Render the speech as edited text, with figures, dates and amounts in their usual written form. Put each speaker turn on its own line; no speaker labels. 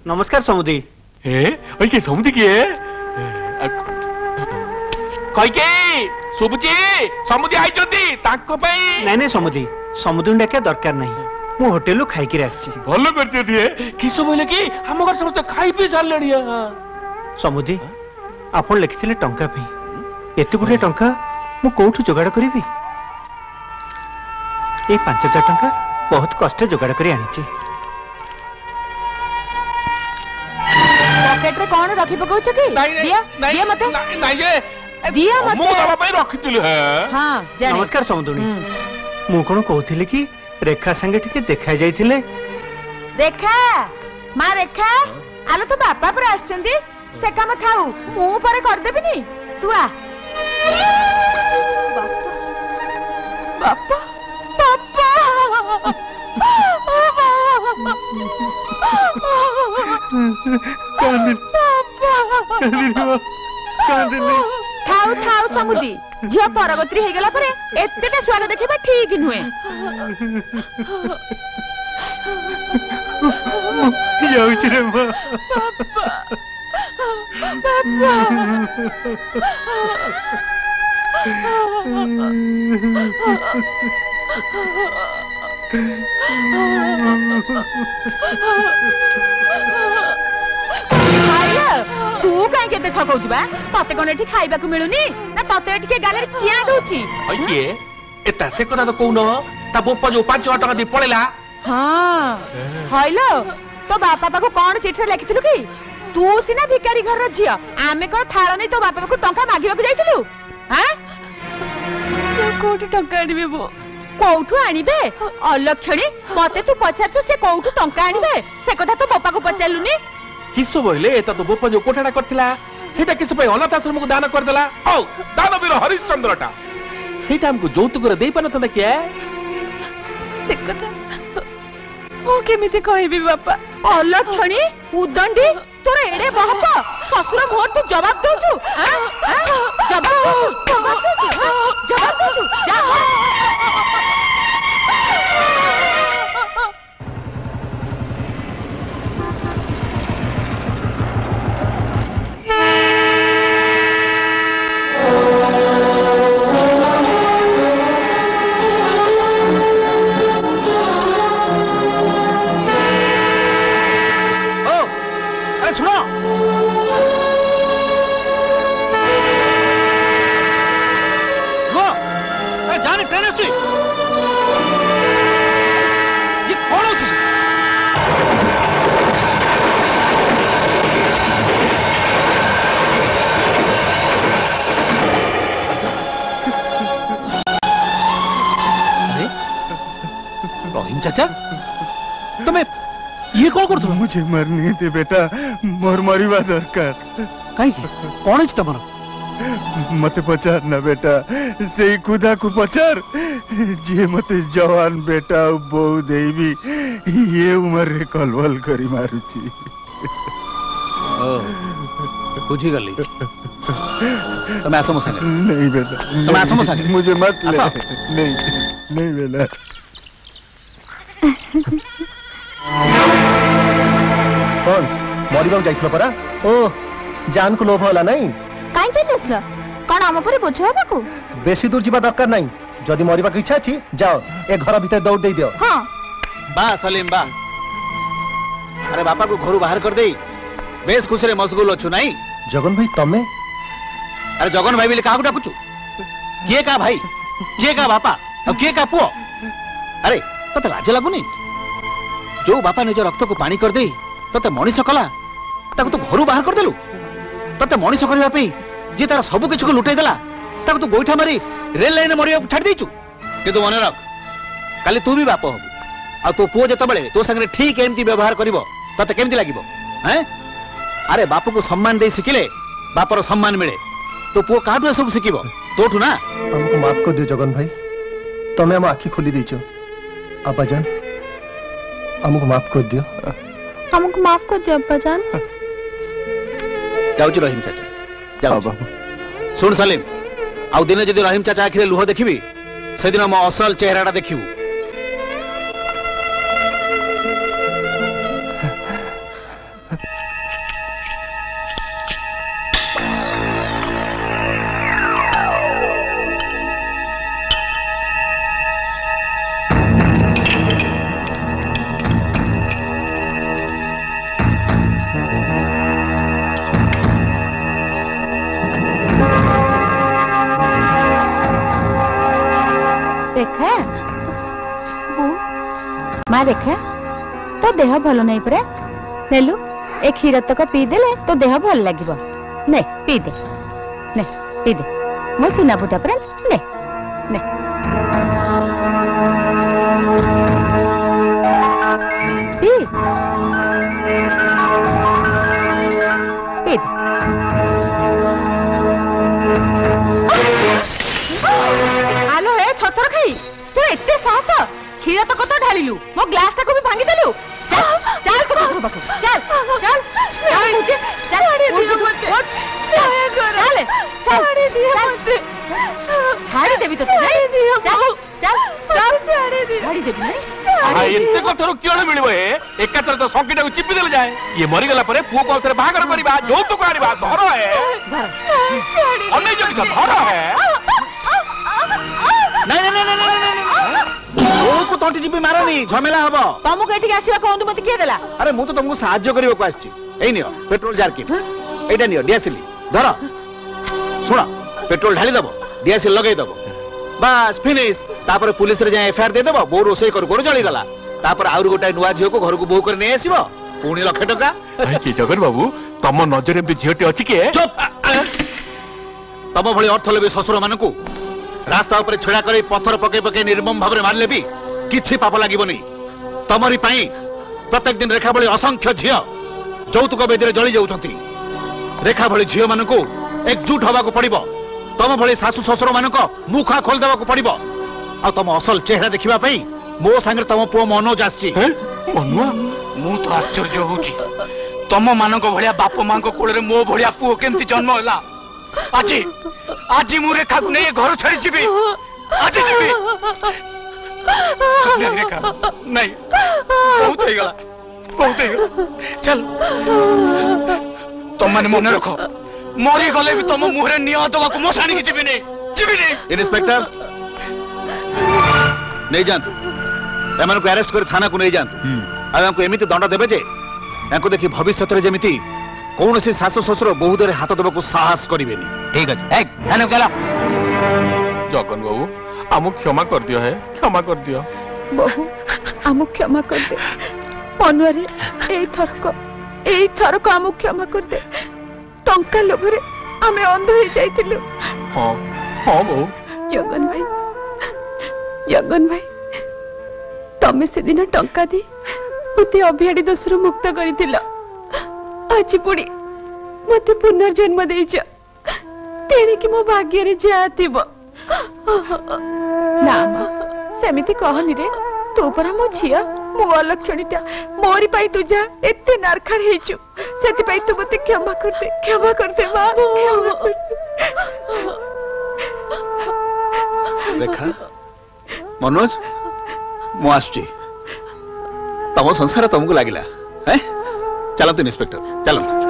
नमस्कार समुदी।
ओए के समुदी किए कई के सुबुची समुदी आई जदी ताको पई
नहीं समुदी समुदी डाकिया दरकार नहीं मु होटेल खाई आसी
भल करछे दिए कि सब बोले कि हम घर समस्त खाई पी सारलेनी
समुदी आपण लिखिथिले टंका पे एते गुडे टंका मु कोठु जोगाड़ करिवि ए 5000 टंका बहुत कष्ट जोगाड़ करी आनिछि
पॉकेट रे कोन रखि पकौछ की दिया दिया मते
नहीं ये
दिया मते
मु बाबा पे रखितिले
हां जाने
नमस्कार समुदुनी मु कोन कहथिले कि रेखा संगे ठीक देखा जाइथिले
देखा मां रेखा आलो तो बापा पर आछंदी से काम थाऊ मु पर कर देबिनी तू आ बापा बापा थाऊ थाऊ समुदी झिया परगत्री हे गेला परे एतेटा स्वाग देखिबा ठीक नुहे
जाउछि रे मां
तू कहीं केते छकौछ बा तते कोन एठी खाइबा को मिलुनी ना तते एठी के गाले चिया दोची
अइए एता से कथा तो कोउनो ता बोपा जो 5 टका दे पळेला
हां हाइलो तो बापा पाको कोन चिट्ठी लिखिथिलु की तू सिना भिखारी घर र झिया आमे को थाळ नै तो बापा को टंका मागिबा को जाइथिलु हां से कोठी टंका आनिबे बो कोठु आनिबे अलक्षणी मते तू पचारछु से कोठु टंका आनिबे से कथा तो बापा को पचारलुनी
किसो बोले एता तो बोपा जो कोठाडा करथिला सेटा किसो पे अनाथ आश्रम को दान कर देला औ दानवीर हरिश्चंद्रटा सेटा हमको जौतुक रे देई पानता के
से कथा ओ केमिति कहबी बापा अलक्षणी उदंडी तोर एडे बाप ससुर मोर तू जवाब दोछु जवाब दोछु जा
चाचा तुम्हें ये कौन कर
मुझे मरने दे बेटा मोर मरिबा दरकार
काई कौन है तमरा
मते पचार ना बेटा से खुदा को पचार जे मते जवान बेटा बहु देवी ये उम्र रे कलवल करी मारुची
बुझी गली तुम आसो मो संगे
नहीं बेटा
तुम आसो मो संगे
मुझे मत ले नहीं बेटा
कौन मरिबा जाइथलो परा ओ जान को लोभ होला नहीं
काई चलेसला कोन हम पर बोझ हेबाकू
बेसी दूर जीवा दरकार नहीं जदी मरिबा की इच्छा अछि जाओ ए घर भीतर दौड़ दे दियो
हां
बा सलीम बा अरे बापा को घर बाहर कर दे बेस खुश रे मशगूल अछु नहीं
जगन भाई तमे
अरे जगन भाई बिले काहा को डाकुचु के का भाई के का बापा और के का पुओ अरे तते लाज लागुनी जो बापा निज रक्त को पानी कर दे तते मनीष कला ताको तो घर बाहर कर देलु तते मनीष करबा पे जे तार सब किछ को लुटाई देला ताको तो गोइठा मारी रेल लाइन मरिया छाड़ देचु किंतु मन रख काली तू भी बाप हबु आ तो पुओ जते बेले तो संगे ठीक एमती व्यवहार करिवो तते केमती लागिवो हैं अरे बाप को सम्मान दे सिखिले बापर सम्मान मिले तो पुओ काटू सब सिखिवो तोठू ना
हमको माफ कर दियो जगन भाई तमे हम आखी खोली देचो अब्बा जान हमको माफ कर दियो
हमको माफ कर दियो अब्बा जान
जाऊ रहीम चाचा जाऊ सुन सलीम आउ दिन जदि रहीम चाचा आखिरे लुह देखिबी से दिन मो असल चेहराटा देखिबू
माँ देखा तो देह भल नहीं परा नेलु ए क्षीर तक पी देले तो देह भल लागिबो ने पी दे ने पी दे मो सुना पुटा परा ने ने पी पी आलो हे छतर खाई तू एते साहस क्षीर तक तो ढालिलु मो ग्लास टाको भी भांगी देलु चल तो बाबू बाबू चल चल चल मुझे चल छाड़ी देवी तो चल चल छाड़ी देवी
एते कथरो किण मिलिबो हे एकातर तो सकीटा को चिपि देले जाए ये मरि गला परे पुओ को थरे बाहागर करबा जौतुक आनिबा धर है अन्य जो धर है
नहीं नहीं नहीं नहीं को तंटी चिपी मारनी झमेला हबो
तुमको एठी आसीबा कोन मत किए देला
अरे मु तो तुमको सहाय्य करियो को आछि एई नियो पेट्रोल जार की एटा नियो डीएसएल धर सुनो पेट्रोल ढाली दबो डीएसएल लगेई दबो बस फिनिश तापर पुलिस रे जाय एफआईआर दे दबो बो रोसई कर गोर जळी गला तापर आउर गोटा नुवा झियो को घर को बो कर नै आसीबो पुणी लाख टका
की जगन बाबू तम नजर एमती झियोटी अछि के
चुप तम भली अर्थलबी ससुर मानकू रास्ता ऊपर छेड़ा कर पत्थर पके पके निर्मम भाव मारे भी किसी पाप लगे तमरी प्रत्येक दिन रेखा भली असंख्य झील जौतुक बेदी जली जाऊँच रेखा भली झील मान एकजुट हवा पड़ो तम भली शाशु शशुर मान मुखा खोलदेवा पड़ो आ तम असल चेहरा देखा मो सांगे तम पुओ मनोज
मु तो आश्चर्य होउची तम मानक भलिया बाप मां को कोळे मो भलिया पुओ केमती जन्म होला आजी आजी मु रेखा को नहीं घर छाड़ी जीबी आजी जीबी नहीं रेखा नहीं बहुत हो गला चल तुम माने मन रखो मरी गले भी तुम मुहरे निया दवा को मसानी की जीबी नहीं
इंस्पेक्टर नहीं जानतु एमान को अरेस्ट कर थाना को नहीं जानतु आ हमको एमिति दंड देबे जे हमको देखि भविष्य रे जेमिति कौन सी शाशु शशुर बहुत देर हाथ देवा साहस करें
ठीक अच्छे थाना चला
जगन बाबू आम क्षमा कर दियो है क्षमा कर दियो
बहु आम क्षमा कर दे मनुआरे एई थरक आम क्षमा कर दे टंका लोभरे आमे अंध हो जाइतिलु
हां हां बहु
जगन भाई तमे से दिन टंका दी मते अभियाडी दोषरु मुक्त करितिला आज पुणी मत पुनर्जन्म देइछ तेरे कि मो भाग्य रे जातिबो ना सेमिति कहनी रे तू परा मो छिया मो अलक्षणीटा मोरी पाई तू जा एते नरखर हेचु सेति पाई तू मते क्षमा कर दे मां
रेखा मनोज मो आछी तम संसार तुमको लागिला हैं चलो तो इंस्पेक्टर चलो